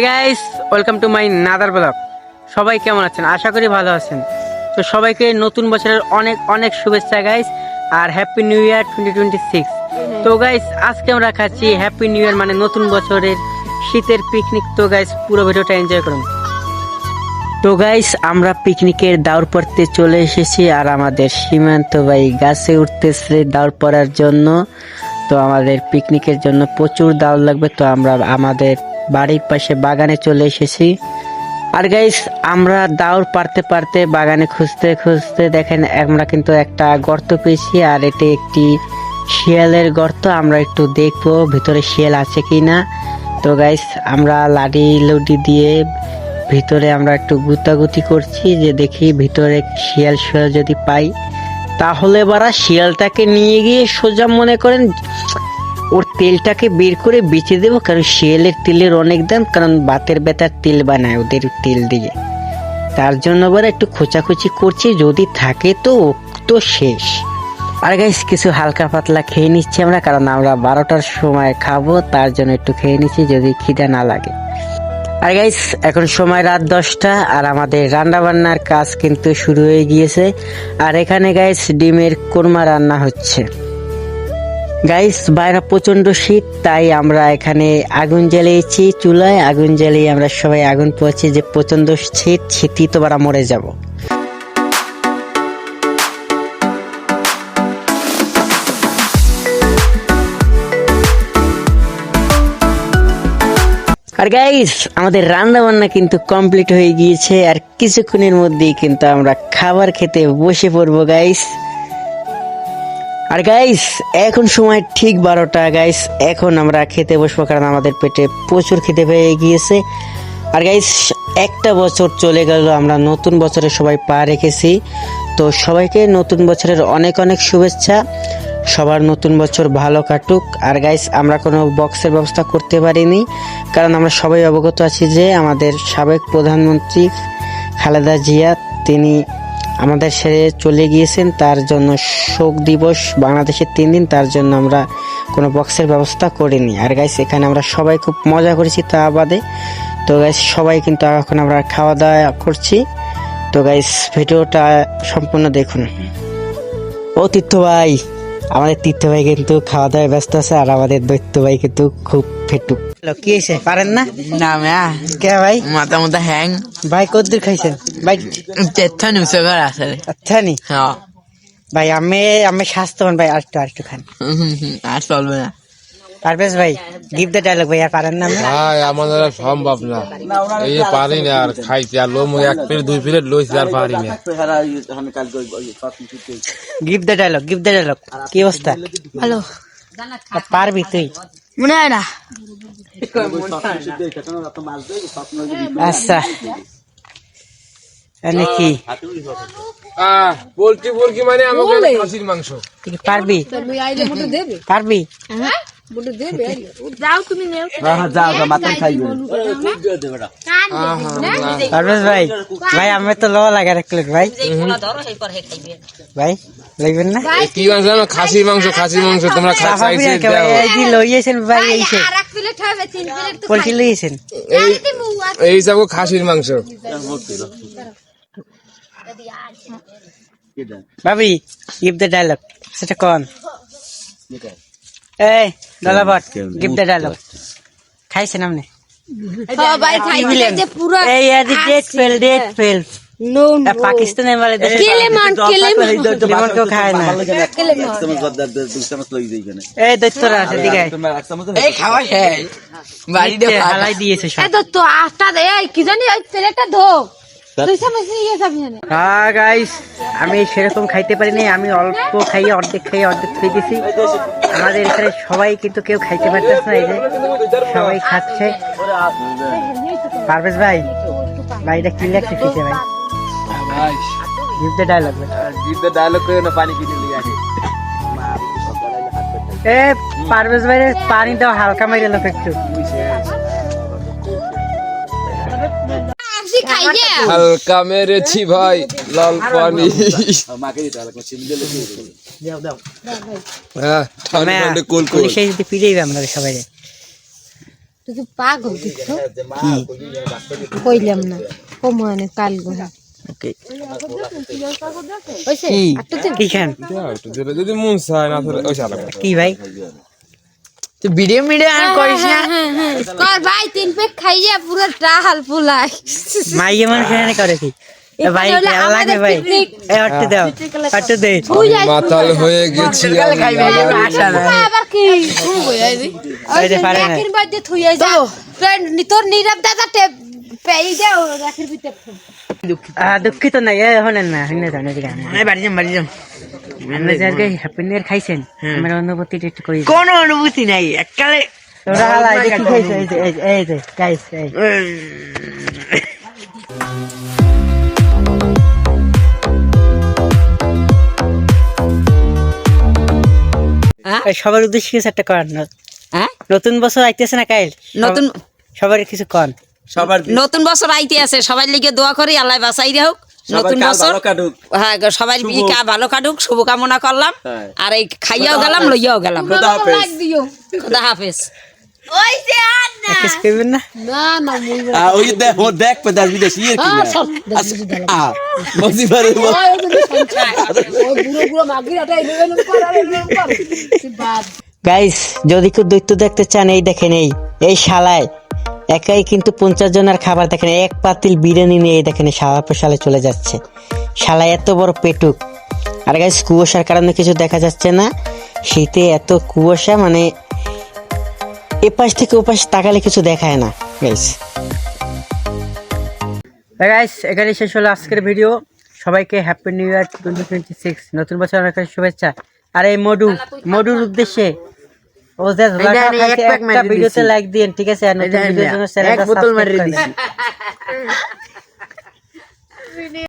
Guys, welcome to my another blog. সবাই কেমন আছেন? আশা করি ভালো আছেন। তো সবাইকে নতুন বছরের অনেক অনেক শুভেচ্ছা গাইস, আর হ্যাপি নিউ ইয়ার 2026। তো গাইস, আজকে আমরা খাচ্ছি হ্যাপি নিউ ইয়ার মানে নতুন বছরের শীতের পিকনিক। তো গাইস, পুরো ভিডিওটা এনজয় করুন। তো গাইস, আমরা পিকনিকের দাউর পড়তে চলে এসেছি, আর আমাদের সীমান্ত ভাই গাছে উঠতেছে দাউর পড়ার জন্য। তো আমাদের পিকনিকের জন্য প্রচুর দাউর লাগবে, তো আমরা আমাদের বাড়ির পাশে বাগানে চলে এসেছি। আর গাইস, আমরা দাউর পারতে পারতে বাগানে খুঁজতে খুঁজতে দেখেন আমরা কিন্তু একটা গর্ত পেয়েছি, আর এটি একটি শিয়ালের গর্ত। আমরা একটু দেখবো ভিতরে শিয়াল আছে কিনা। তো গাইস, আমরা লাঠি লুডি দিয়ে ভিতরে আমরা একটু গুতাগুতি করছি, যে দেখি ভিতরে শিয়াল যদি পাই তাহলে বারা শিয়ালটাকে নিয়ে গিয়ে সোজা মনে করেন ওর তেলটাকে বের করে বেচে দেবো, কারণ শিয়ালের তেলের অনেক দাম, কারণ বাতের ব্যথার তেল বানায় ওদের তেল দিয়ে। তার জন্য আবার একটু খোঁচাখুচি করছি, যদি থাকে তো শেষ। আর গাইস, কিছু হালকা পাতলা খেয়ে নিচ্ছি আমরা, কারণ আমরা 12টার সময় খাবো, তার জন্য একটু খেয়ে নিচ্ছি যদি খিদা না লাগে। আর গাইস, এখন সময় রাত 10টা, আর আমাদের রান্না বান্নার কাজ কিন্তু শুরু হয়ে গিয়েছে। আর এখানে গাইস ডিমের কোরমা রান্না হচ্ছে। গাইস, বাইরে প্রচন্ড শীত, তাই আমরা এখানে আগুন জ্বালিয়েছি চুলায়। আগুন জ্বালিয়ে আমরা সবাই আগুন পোয়াচ্ছি, যে প্রচন্ড শীতই তো বারা মরে যাব। আর গাইস, আমাদের রান্না বান্না কিন্তু কমপ্লিট হয়ে গিয়েছে, আর কিছুক্ষণের মধ্যেই কিন্তু আমরা খাবার খেতে বসে পড়বো গাইস। আর গাইস, এখন সময় ঠিক 12টা গাইস, এখন আমরা খেতে বসবো, কারণ আমাদের পেটে প্রচুর খেতে পেয়ে গিয়েছে। আর গাইস, একটা বছর চলে গেল, আমরা নতুন বছরে সবাই পা রেখেছি। তো সবাইকে নতুন বছরের অনেক অনেক শুভেচ্ছা, সবার নতুন বছর ভালো কাটুক। আর গাইস, আমরা কোনো বক্সের ব্যবস্থা করতে পারিনি, কারণ আমরা সবাই অবগত আছি যে আমাদের সাবেক প্রধানমন্ত্রী খালেদা জিয়া তিনি আমাদের ছেড়ে চলে গিয়েছেন, তার জন্য শোক দিবস বাংলাদেশের 3 দিন, তার জন্য আমরা কোনো বক্সের ব্যবস্থা করিনি। আর গাইস, এখানে আমরা সবাই খুব মজা করেছি তা বাদে। তো গাইস, সবাই কিন্তু এখন আমরা খাওয়া দাওয়া করছি। তো গাইস, ভিডিওটা সম্পূর্ণ দেখুন। ও তীর্থ ভাই, আমাদের তীর্থ ভাই কিন্তু খাওয়া দাওয়ায় ব্যস্ত আছে, আর আমাদের দৈত্য ভাই কিন্তু খুব ফেটুক। কি হয়েছে, পারেন না? না ম্যা কে ভাই? মাথা মাথা হ্যাং ভাই কতদূর খাইছেন ভাই? তেথা নিউসেগার আছে আচ্ছা নি হ্যাঁ ভাই, আমি স্বাস্থ্যবান ভাই, আরেকটু খান। আর চলবে না। পারভেজ ভাই, গিভ দ্য ডায়লগ ভাই। আর পারেন না? ভাই আমাদের আর সম্ভব না, এই যে পারি না আর খাইছি, আর লোম 1 প্লেট 2 প্লেট লইছি, আর পারি না। Give the dialogue, give the dialogue. কি অবস্থা? হ্যালো, পারবি তুই? মনে হয় না। আচ্ছা, নাকি পোলট্রি মানে আমাকে খাসির মাংস। পারবি? পারবি? পারভেজ ভাই, ভাই আমি তো লওয়া লাগে 1 প্লেট ভাই। ভাই লাগবেন না? কি মাংস? খাসির মাংস। খাসির মাংস তোমরা লইয়েছেন ভাই? পোলট্রি লইয়েছেন? এই যাব খাসির মাংস। ভাবি, গিভ দ্য ডায়লগ, সেটা কোন? এই দলাবট, গিভ দ্য ডায়লগ। খাইছেন আপনি? পাকিস্তানের কেউ খায় না। এই দৈত্যরা আছে দিকে খাওয়া শেষ, বাড়িতে হালাই দিয়েছে সব। হ্যাঁ গাইস, আমি সেরকম খাইতে পারিনি, আমি অল্প খাইয়ে অর্ধেক খেয়েছি। আমাদের এখানে সবাই কিন্তু কেউ খাইতে পারতেছে না, এই যে সবাই খাচ্ছে। পারভেজ ভাই, ভাই এটা কি লাগছে খেতে ভাই? Give the dialogue. এ পারভেজ ভাই, পানি দাও, হালকা মাইরে লোক একটু। হালকা মেরেছি ভাই, লাল পানি। হ্যাঁ, ঠান্ডা কোল কোল। পুলিশে যদি পিড়েই আমরা সবাই। তুই কি পাগল দেখছো কইলাম না কমানে কাল গো ওকে হইছে কি একটু দিন কি খান যদি মন চায় না তাহলে ওই চালা কি ভাই তুই ভিডিও আর করিস না কর ভাই 3 পেক খাইয়া পুরো টাহাল ফুলাই মাইয়ে মানুষ এখানে করে কি এ ভাই এটা হলো ভালো লাগে আমাদের ভাই picnic। এ হটতে দাও হটতে দে মাতাল হয়ে গেছি কালে খাইবে আশা নাই আবার কি এই যে পারে না রাখির মধ্যে থুইয়া যা ফ্রেন্ড তোর নীরব দাদা পেই দাও রাখির ভিতর দুঃখিত নাই এ হলেন না হইনে জানে দিকে বাড়ি যাম আমরা আজকে হ্যাপি নিউ ইয়ার খাইছেন আমার অনুভূতিটা একটু কই কোনো অনুভূতি নাই এককালে তোরা হালাই দেখি খাইছে এই যে গাইস এই এই সবার উদ্দেশ্যে কিছু একটা কর না হ্যাঁ নতুন বছর আইতেছে না কাইল নতুন সবার কিছু কর নতুন বছর আইতে আছে সবাই লিগে দোয়া করি আল্লাহ বাঁচাই হোক নতুন বছর হ্যাঁ সবাই ভালো কাটুক শুভকামনা করলাম আর এই খাইয়াও গেলাম লইয়াও গেলাম খোদা হাফেজ ওইছে আর না কিছু করবেন না না না মুই ওই দেখ ও দেখ পেদাস বিদেশ ইয়ে কি না মজি পারে ওই বুড়ো বুড়ো মাগিরাটা এলেন করে বাদ গাইস যদি কেউ দৈত্য দেখতে চান এই দেখেন এই শালায় একাই কিন্তু 50 জনের খাবার দেখেন এক পাতিল বিরিয়ানি নিয়ে এই দেখেন শালা পেশালে চলে যাচ্ছে শালা এত বড় পেটুক আর গাইস কুয়াশার কারণে কিছু দেখা যাচ্ছে না শীতে এত কুয়াশা মানে এপাশ থেকে ওপাশ তাকালে কিছু দেখায় না গাইস গাইস এখানে শেষ হলো আজকের ভিডিও সবাইকে হ্যাপি নিউ ইয়ার 2026 নতুন বছরের অনেক শুভেচ্ছা আর এই মডুর উদ্দেশ্যে ও যে একটা ভিডিওতে লাইক দিন ঠিক আছে আর নতুন ভিডিওর জন্য চ্যানেলটা সাবস্ক্রাইব করে দিন